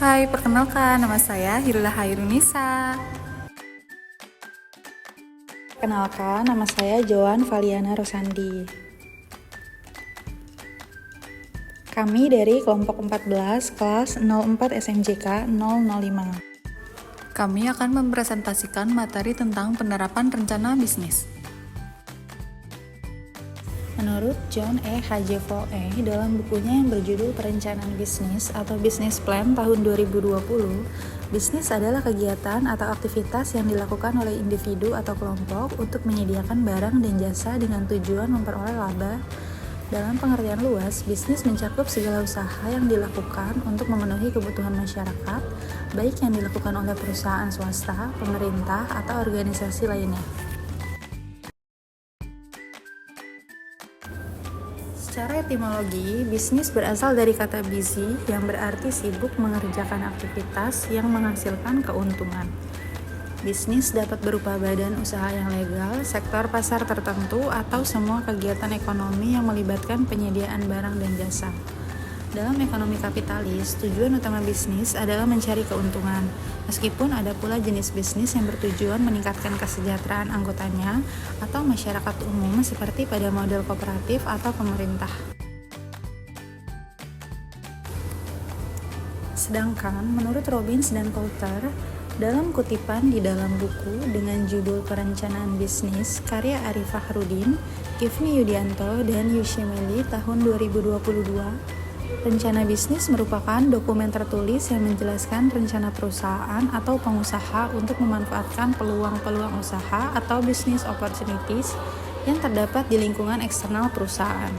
Hai, perkenalkan nama saya Hirlah Hairunisa. Kenalkan, nama saya Joan Valiana Rosandi. Kami dari kelompok 14 kelas 04 SMJK 005. Kami akan mempresentasikan materi tentang penerapan rencana bisnis. Menurut John E. Hajevoe dalam bukunya yang berjudul Perencanaan Bisnis atau Business Plan tahun 2020, bisnis adalah kegiatan atau aktivitas yang dilakukan oleh individu atau kelompok untuk menyediakan barang dan jasa dengan tujuan memperoleh laba. Dalam pengertian luas, bisnis mencakup segala usaha yang dilakukan untuk memenuhi kebutuhan masyarakat, baik yang dilakukan oleh perusahaan swasta, pemerintah, atau organisasi lainnya. Secara etimologi, bisnis berasal dari kata busy yang berarti sibuk mengerjakan aktivitas yang menghasilkan keuntungan. Bisnis dapat berupa badan usaha yang legal, sektor pasar tertentu, atau semua kegiatan ekonomi yang melibatkan penyediaan barang dan jasa. Dalam ekonomi kapitalis, tujuan utama bisnis adalah mencari keuntungan, meskipun ada pula jenis bisnis yang bertujuan meningkatkan kesejahteraan anggotanya atau masyarakat umum seperti pada model kooperatif atau pemerintah. Sedangkan menurut Robbins dan Coulter, dalam kutipan di dalam buku dengan judul Perencanaan Bisnis karya Arif Fahrudin, Kifni Yudianto, dan Yushimeli tahun 2022, rencana bisnis merupakan dokumen tertulis yang menjelaskan rencana perusahaan atau pengusaha untuk memanfaatkan peluang-peluang usaha atau business opportunities yang terdapat di lingkungan eksternal perusahaan.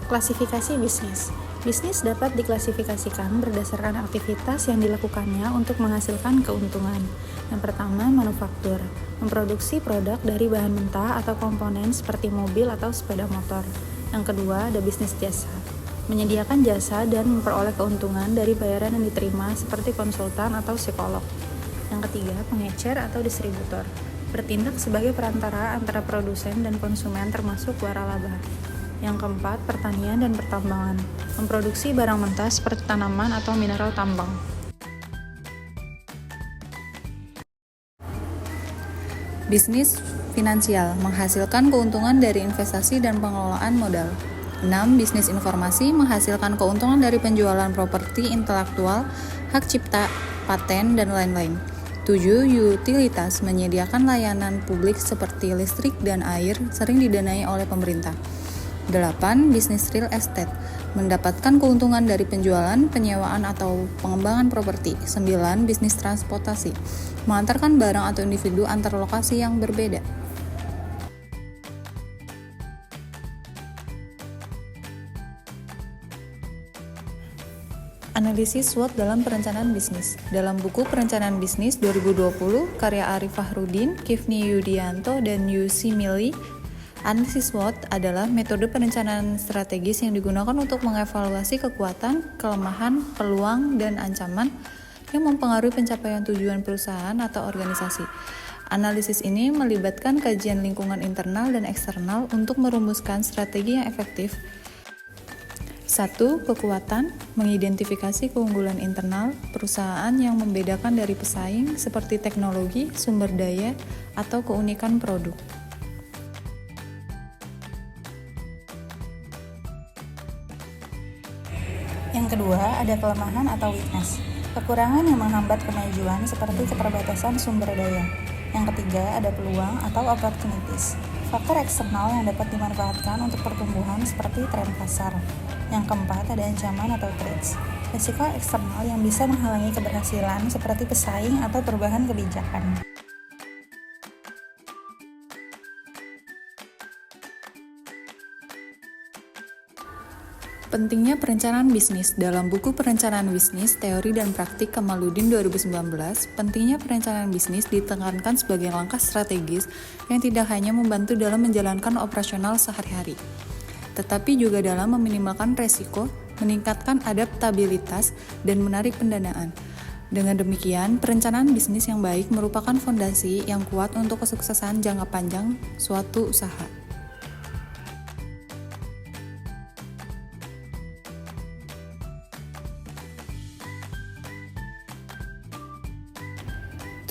Klasifikasi bisnis. Bisnis dapat diklasifikasikan berdasarkan aktivitas yang dilakukannya untuk menghasilkan keuntungan. Yang pertama, manufaktur, memproduksi produk dari bahan mentah atau komponen seperti mobil atau sepeda motor. Yang kedua, ada bisnis jasa, menyediakan jasa dan memperoleh keuntungan dari bayaran yang diterima seperti konsultan atau psikolog. Yang ketiga, pengecer atau distributor, bertindak sebagai perantara antara produsen dan konsumen termasuk waralaba. Yang keempat, pertanian dan pertambangan, memproduksi barang mentah seperti tanaman atau mineral tambang. Bisnis finansial, menghasilkan keuntungan dari investasi dan pengelolaan modal. 6. Bisnis informasi, menghasilkan keuntungan dari penjualan properti intelektual, hak cipta, paten, dan lain-lain. 7. Utilitas, menyediakan layanan publik seperti listrik dan air, sering didanai oleh pemerintah. 8. Bisnis real estate, mendapatkan keuntungan dari penjualan, penyewaan, atau pengembangan properti. 9. Bisnis transportasi, mengantarkan barang atau individu antar lokasi yang berbeda. Analisis SWOT dalam perencanaan bisnis. Dalam buku Perencanaan Bisnis 2020 karya Arif Fahrudin, Kifni Yudianto, dan Yushimeli, analisis SWOT adalah metode perencanaan strategis yang digunakan untuk mengevaluasi kekuatan, kelemahan, peluang, dan ancaman yang mempengaruhi pencapaian tujuan perusahaan atau organisasi. Analisis ini melibatkan kajian lingkungan internal dan eksternal untuk merumuskan strategi yang efektif. 1. Kekuatan, mengidentifikasi keunggulan internal perusahaan yang membedakan dari pesaing seperti teknologi, sumber daya, atau keunikan produk. Yang kedua, ada kelemahan atau weakness, kekurangan yang menghambat kemajuan seperti keterbatasan sumber daya. Yang ketiga, ada peluang atau opportunities, faktor eksternal yang dapat dimanfaatkan untuk pertumbuhan seperti tren pasar. Yang keempat, ada ancaman atau threats, risiko eksternal yang bisa menghalangi keberhasilan seperti pesaing atau perubahan kebijakan. Pentingnya perencanaan bisnis. Dalam buku Perencanaan Bisnis, Teori dan Praktik Kamaludin 2019, pentingnya perencanaan bisnis ditekankan sebagai langkah strategis yang tidak hanya membantu dalam menjalankan operasional sehari-hari, tetapi juga dalam meminimalkan resiko, meningkatkan adaptabilitas, dan menarik pendanaan. Dengan demikian, perencanaan bisnis yang baik merupakan fondasi yang kuat untuk kesuksesan jangka panjang suatu usaha.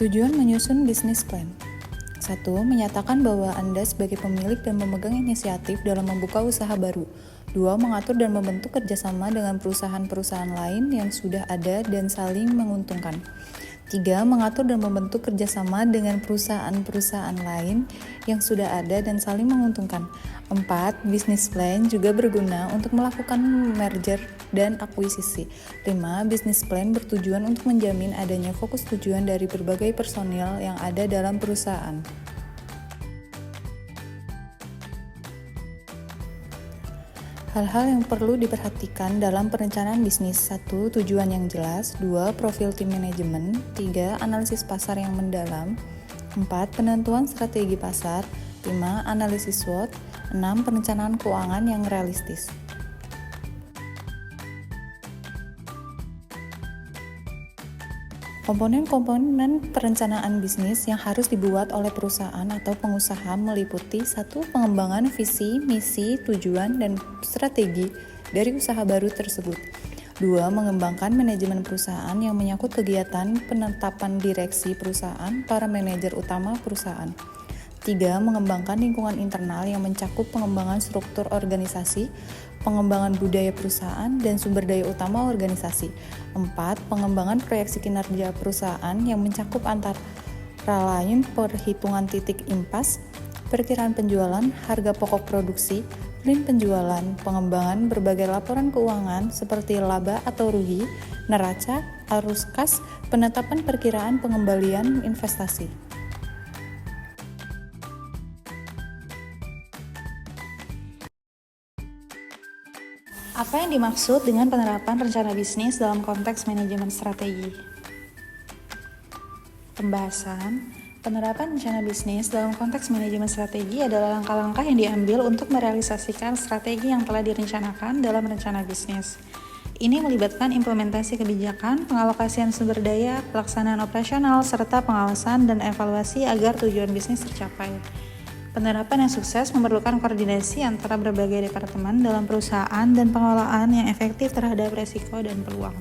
Tujuan menyusun bisnis plan. 1. Menyatakan bahwa Anda sebagai pemilik dan memegang inisiatif dalam membuka usaha baru. 2. Mengatur dan membentuk kerjasama dengan perusahaan-perusahaan lain yang sudah ada dan saling menguntungkan. 3. Mengatur dan membentuk kerjasama dengan perusahaan-perusahaan lain yang sudah ada dan saling menguntungkan. 4. Bisnis plan juga berguna untuk melakukan merger dan akuisisi. 5. Bisnis plan bertujuan untuk menjamin adanya fokus tujuan dari berbagai personil yang ada dalam perusahaan. Hal-hal yang perlu diperhatikan dalam perencanaan bisnis. 1. Tujuan yang jelas. 2. Profil tim manajemen. 3. Analisis pasar yang mendalam. 4. Penentuan strategi pasar. 5. Analisis SWOT. 6. Perencanaan keuangan yang realistis. Komponen-komponen perencanaan bisnis yang harus dibuat oleh perusahaan atau pengusaha meliputi 1. Pengembangan visi, misi, tujuan, dan strategi dari usaha baru tersebut. 2. Mengembangkan manajemen perusahaan yang menyangkut kegiatan penetapan direksi perusahaan, para manajer utama perusahaan. 3. Mengembangkan lingkungan internal yang mencakup pengembangan struktur organisasi, pengembangan budaya perusahaan, dan sumber daya utama organisasi. 4. Pengembangan proyeksi kinerja perusahaan yang mencakup antara lain perhitungan titik impas, perkiraan penjualan, harga pokok produksi, plan penjualan, pengembangan berbagai laporan keuangan seperti laba atau rugi, neraca, arus kas, penetapan perkiraan pengembalian investasi. Apa yang dimaksud dengan penerapan rencana bisnis dalam konteks manajemen strategi? Pembahasan, penerapan rencana bisnis dalam konteks manajemen strategi adalah langkah-langkah yang diambil untuk merealisasikan strategi yang telah direncanakan dalam rencana bisnis. Ini melibatkan implementasi kebijakan, pengalokasian sumber daya, pelaksanaan operasional, serta pengawasan dan evaluasi agar tujuan bisnis tercapai. Penerapan yang sukses memerlukan koordinasi antara berbagai departemen dalam perusahaan dan pengelolaan yang efektif terhadap risiko dan peluang.